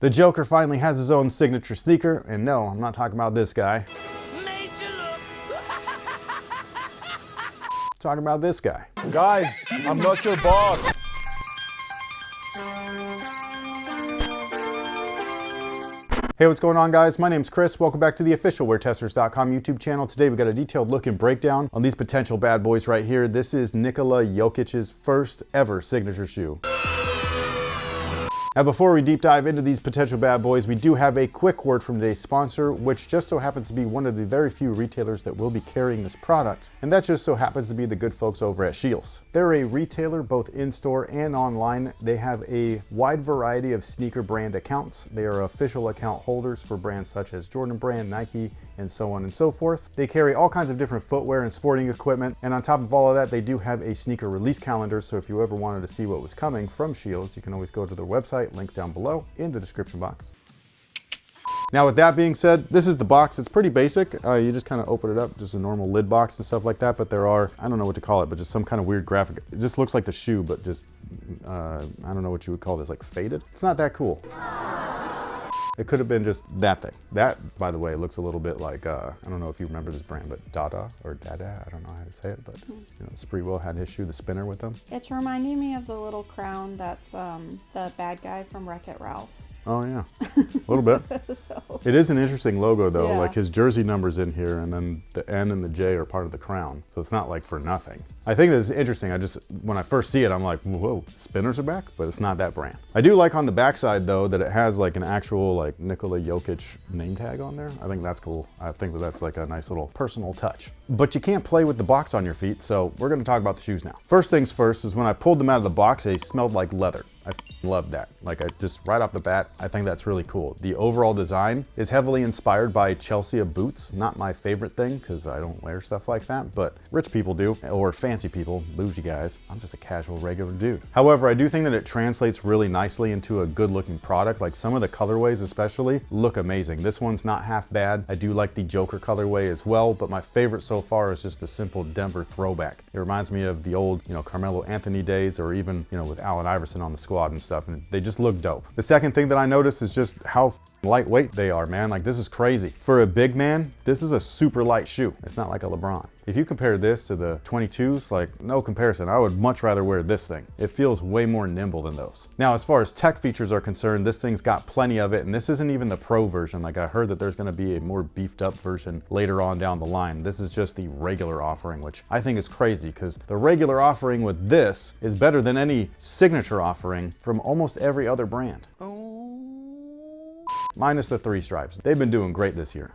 The Joker finally has his own signature sneaker, and no, I'm not talking about this guy. Talking about this guy. Guys, I'm not your boss. Hey, what's going on, guys? My name's Chris. Welcome back to the official WearTesters.com YouTube channel. Today we got a detailed look and breakdown on these potential bad boys right here. This is Nikola Jokic's first ever signature shoe. Now, before we deep dive into these potential bad boys, we do have a quick word from today's sponsor, which just so happens to be one of the very few retailers that will be carrying this product, and that just so happens to be the good folks over at Scheels. They're a retailer both in-store and online. They have a wide variety of sneaker brand accounts. They are official account holders for brands such as Jordan Brand, Nike, and so on and so forth. They carry all kinds of different footwear and sporting equipment, and on top of all of that, they do have a sneaker release calendar, so if you ever wanted to see what was coming from Scheels, you can always go to their website. Links down below in the description box. Now, with that being said, this is the box. It's pretty basic. You just kind of open it up, just a normal lid box and stuff like that, but there are, I don't know what to call it, but just some kind of weird graphic. It just looks like the shoe, but just, I don't know what you would call this, like faded? It's not that cool. It could have been just that thing. That, by the way, looks a little bit like, I don't know if you remember this brand, but Dada or Dada, I don't know how to say it, but you know, Spreewell had his shoe, the spinner, with them. It's reminding me of the little crown that's the bad guy from Wreck-It Ralph. Oh yeah, a little bit. So. It is an interesting logo though, Yeah. like his jersey number's in here and then the N and the J are part of the crown. So it's not like for nothing. I think that's interesting. When I first see it, I'm like, whoa, spinners are back, but it's not that brand. I do like on the backside though, that it has like an actual like Nikola Jokic name tag on there. I think that's cool. I think that that's like a nice little personal touch. But you can't play with the box on your feet, so we're gonna talk about the shoes now. First things first is when I pulled them out of the box, they smelled like leather. I loved that. Like, I just right off the bat, I think that's really cool. The overall design is heavily inspired by Chelsea boots. Not my favorite thing, because I don't wear stuff like that, but rich people do, or fancy people, bougie guys. I'm just a casual, regular dude. However, I do think that it translates really nicely into a good looking product. Like some of the colorways especially look amazing. This one's not half bad. I do like the Joker colorway as well, but my favorite so far is just the simple Denver throwback. It reminds me of the old, you know, Carmelo Anthony days, or even, you know, with Allen Iverson on the squad and stuff, and they just look dope. The second thing that I noticed is just how lightweight they are, man. Like, this is crazy. For a big man, this is a super light shoe. It's not like a LeBron. If you compare this to the 22s, like, no comparison. I would much rather wear this thing. It feels way more nimble than those. Now, as far as tech features are concerned, this thing's got plenty of it, and this isn't even the pro version. Like, I heard that there's gonna be a more beefed up version later on down the line. This is just the regular offering, which I think is crazy, because the regular offering with this is better than any signature offering from almost every other brand. Minus the 3 stripes. They've been doing great this year.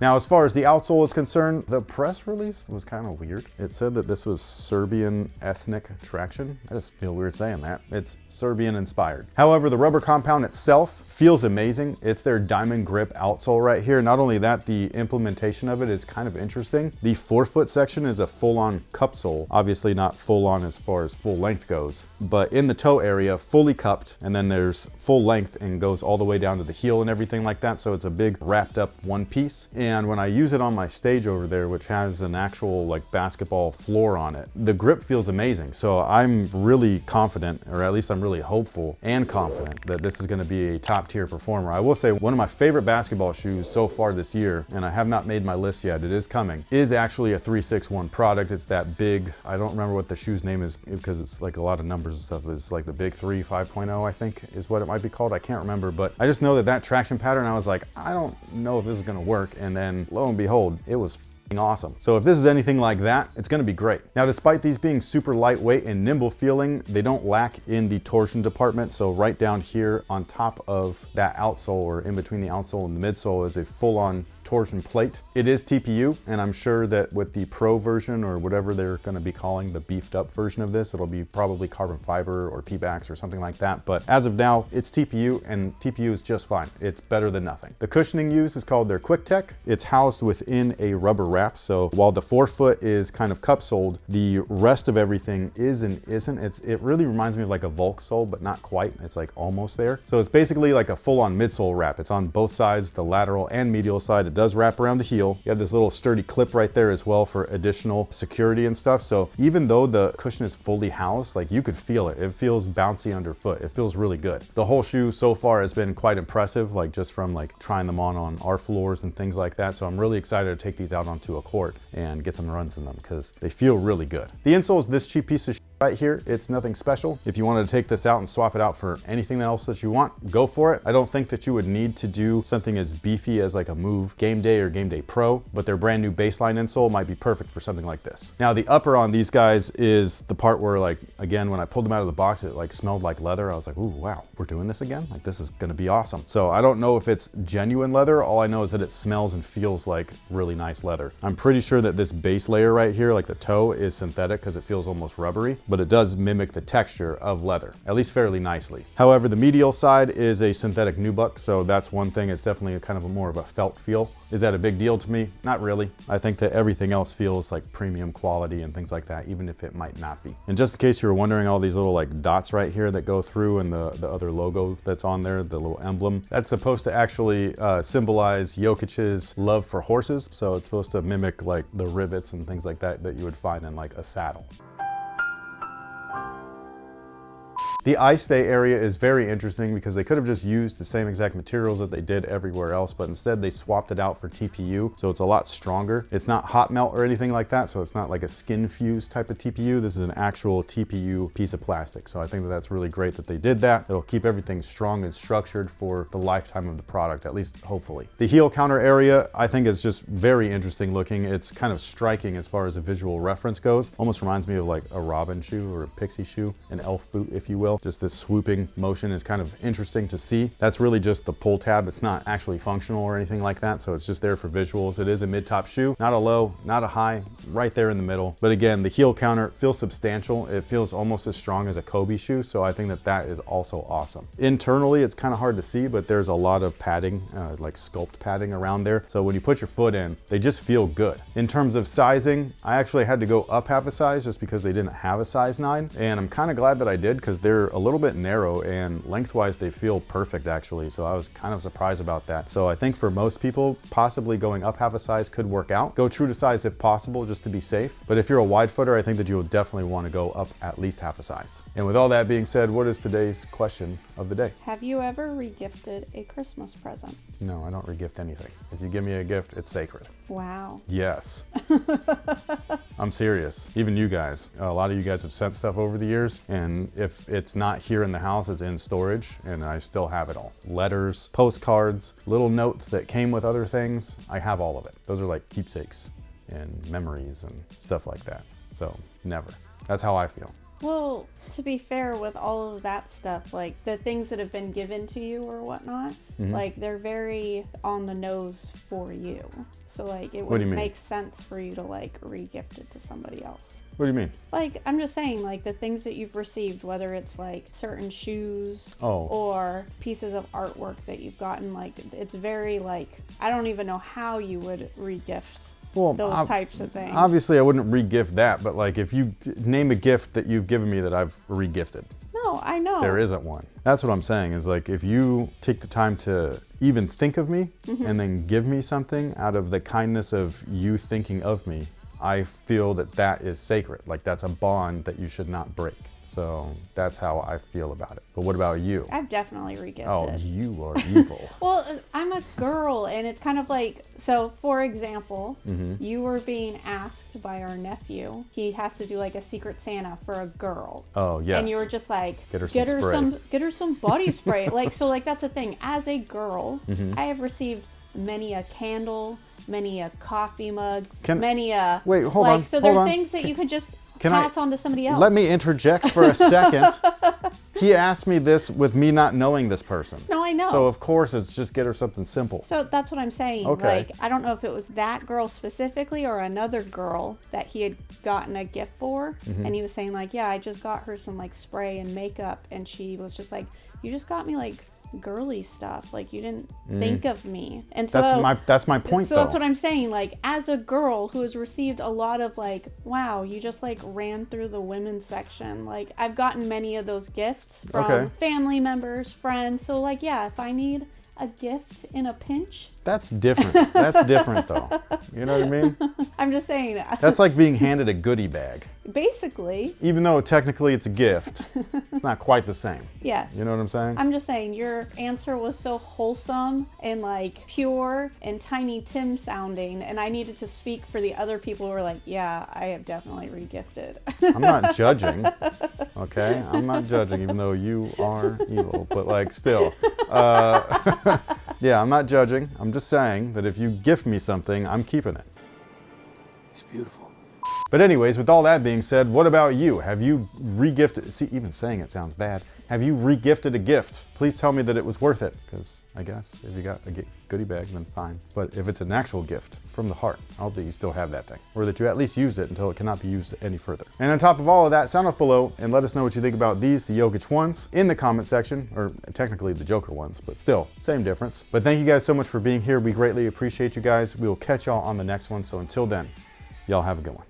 Now, as far as the outsole is concerned, the press release was kind of weird. It said that this was Serbian ethnic traction. I just feel weird saying that. It's Serbian inspired. However, the rubber compound itself feels amazing. It's their diamond grip outsole right here. Not only that, the implementation of it is kind of interesting. The forefoot section is a full-on cup sole. Obviously not full-on as far as full length goes, but in the toe area, fully cupped, and then there's full length and goes all the way down to the heel and everything like that. So it's a big wrapped up one piece. And when I use it on my stage over there, which has an actual like basketball floor on it, the grip feels amazing. So I'm really confident, or at least I'm really hopeful and confident, that this is going to be a top tier performer. I will say one of my favorite basketball shoes so far this year, and I have not made my list yet, it is coming, is actually a 361 product. It's that big, I don't remember what the shoe's name is because it's like a lot of numbers and stuff. It's like the Big 3 5.0, I think is what it might be called. I can't remember, but I just know that traction pattern, I was like, I don't know if this is going to work. And then lo and behold, it was awesome. So if this is anything like that, it's going to be great. Now, despite these being super lightweight and nimble feeling, they don't lack in the torsion department. So right down here on top of that outsole, or in between the outsole and the midsole, is a full-on torsion plate. It is TPU, and I'm sure that with the pro version, or whatever they're going to be calling the beefed up version of this, it'll be probably carbon fiber or P-backs or something like that. But as of now, it's TPU, and TPU is just fine. It's better than nothing. The cushioning used is called their Quick Tech. It's housed within a rubber wrap. So while the forefoot is kind of cup soled, the rest of everything is and isn't. It really reminds me of like a Volk sole, but not quite. It's like almost there. So it's basically like a full-on midsole wrap. It's on both sides, the lateral and medial side. it does wrap around the heel. You have this little sturdy clip right there as well for additional security and stuff. So even though the cushion is fully housed, like you could feel it. It feels bouncy underfoot. It feels really good. The whole shoe so far has been quite impressive, like just from like trying them on our floors and things like that. So I'm really excited to take these out onto a court and get some runs in them because they feel really good. The insole is this cheap piece of right here. It's nothing special. If you wanted to take this out and swap it out for anything else that you want, go for it. I don't think that you would need to do something as beefy as like a Move Game Day or Game Day Pro, but their brand new baseline insole might be perfect for something like this. Now the upper on these guys is the part where, like, again, when I pulled them out of the box, it like smelled like leather. I was like, ooh, wow, we're doing this again? Like, this is gonna be awesome. So I don't know if it's genuine leather. All I know is that it smells and feels like really nice leather. I'm pretty sure that this base layer right here, like the toe, is synthetic because it feels almost rubbery, but it does mimic the texture of leather, at least fairly nicely. However, the medial side is a synthetic nubuck, so that's one thing. It's definitely kind of more of a felt feel. Is that a big deal to me? Not really. I think that everything else feels like premium quality and things like that, even if it might not be. And just in case you were wondering, all these little like dots right here that go through and the other logo that's on there, the little emblem, that's supposed to actually symbolize Jokic's love for horses. So it's supposed to mimic like the rivets and things like that that you would find in like a saddle. The eye stay area is very interesting because they could have just used the same exact materials that they did everywhere else, but instead they swapped it out for TPU, so it's a lot stronger. It's not hot melt or anything like that, so it's not like a skin fuse type of TPU. This is an actual TPU piece of plastic, so I think that that's really great that they did that. It'll keep everything strong and structured for the lifetime of the product, at least hopefully. The heel counter area I think is just very interesting looking. It's kind of striking as far as a visual reference goes. Almost reminds me of like a Robin shoe or a Pixie shoe, an elf boot if you will. Just this swooping motion is kind of interesting to see. That's really just the pull tab. It's not actually functional or anything like that, so it's just there for visuals. It is a mid-top shoe, not a low, not a high, right there in the middle. But again, the heel counter feels substantial. It feels almost as strong as a Kobe shoe, so I think that that is also awesome. Internally, it's kind of hard to see, but there's a lot of padding, like sculpt padding around there. So when you put your foot in, they just feel good. In terms of sizing, I actually had to go up half a size just because they didn't have a size 9, and I'm kind of glad that I did because they're a little bit narrow and lengthwise they feel perfect actually, so I was kind of surprised about that. So I think for most people, possibly going up half a size could work out. Go true to size if possible, just to be safe. But if you're a wide footer, I think that you'll definitely want to go up at least half a size. And with all that being said, what is today's question of the day? Have you ever regifted a Christmas present? No, I don't regift anything. If you give me a gift, it's sacred. Wow. Yes. I'm serious. Even you guys. A lot of you guys have sent stuff over the years, and if it's not here in the house, it's in storage, and I still have it all. Letters, postcards, little notes that came with other things. I have all of it. Those are like keepsakes and memories and stuff like that. So never. That's how I feel. Well, to be fair, with all of that stuff, like the things that have been given to you or whatnot, like they're very on the nose for you. So like it would make sense for you to like re-gift it to somebody else. What do you mean? Like, I'm just saying, like, the things that you've received, whether it's, like, certain shoes or pieces of artwork that you've gotten, like, it's very, like, I don't even know how you would re-gift those types of things. Obviously, I wouldn't re-gift that, but, like, if you name a gift that you've given me that I've re-gifted. No, I know. There isn't one. That's what I'm saying, is, like, if you take the time to even think of me and then give me something out of the kindness of you thinking of me, I feel that that is sacred. Like that's a bond that you should not break. So that's how I feel about it. But what about you? I've definitely re-gifted. Oh, you are evil. Well, I'm a girl, and it's kind of like, so for example, you were being asked by our nephew. He has to do like a Secret Santa for a girl. Oh, yes. And you were just like, get her some body spray. Like, so like that's the thing. As a girl, I have received many a candle, many a coffee mug, many a... Wait, hold on. So there are things that you could just pass on to somebody else. Let me interject for a second. He asked me this with me not knowing this person. No, I know. So of course it's just get her something simple. So that's what I'm saying. Okay. Like, I don't know if it was that girl specifically or another girl that he had gotten a gift for. And he was saying like, yeah, I just got her some like spray and makeup. And she was just like, you just got me like girly stuff, like you didn't think of me. And so that's my point. So that's what I'm saying, like as a girl who has received a lot of like, wow, you just like ran through the women's section, like I've gotten many of those gifts from family members, friends. So like, yeah, if I need a gift in a pinch. That's different. That's different though. You know what I mean? I'm just saying. That's like being handed a goodie bag. Basically. Even though technically it's a gift, it's not quite the same. Yes. You know what I'm saying? I'm just saying your answer was so wholesome and like pure and Tiny Tim sounding, and I needed to speak for the other people who were like, yeah, I have definitely regifted. I'm not judging, okay? I'm not judging, even though you are evil, but like still. Yeah, I'm not judging. I'm just saying that if you gift me something, I'm keeping it. It's beautiful. But anyways, with all that being said, what about you? Have you regifted, see, even saying it sounds bad. Have you regifted a gift? Please tell me that it was worth it, because I guess if you got a goodie bag, then fine. But if it's an actual gift from the heart, I hope that you still have that thing, or that you at least use it until it cannot be used any further. And on top of all of that, sound off below and let us know what you think about these, the Jokic ones, in the comment section, or technically the Joker ones, but still, same difference. But thank you guys so much for being here. We greatly appreciate you guys. We will catch y'all on the next one. So until then, y'all have a good one.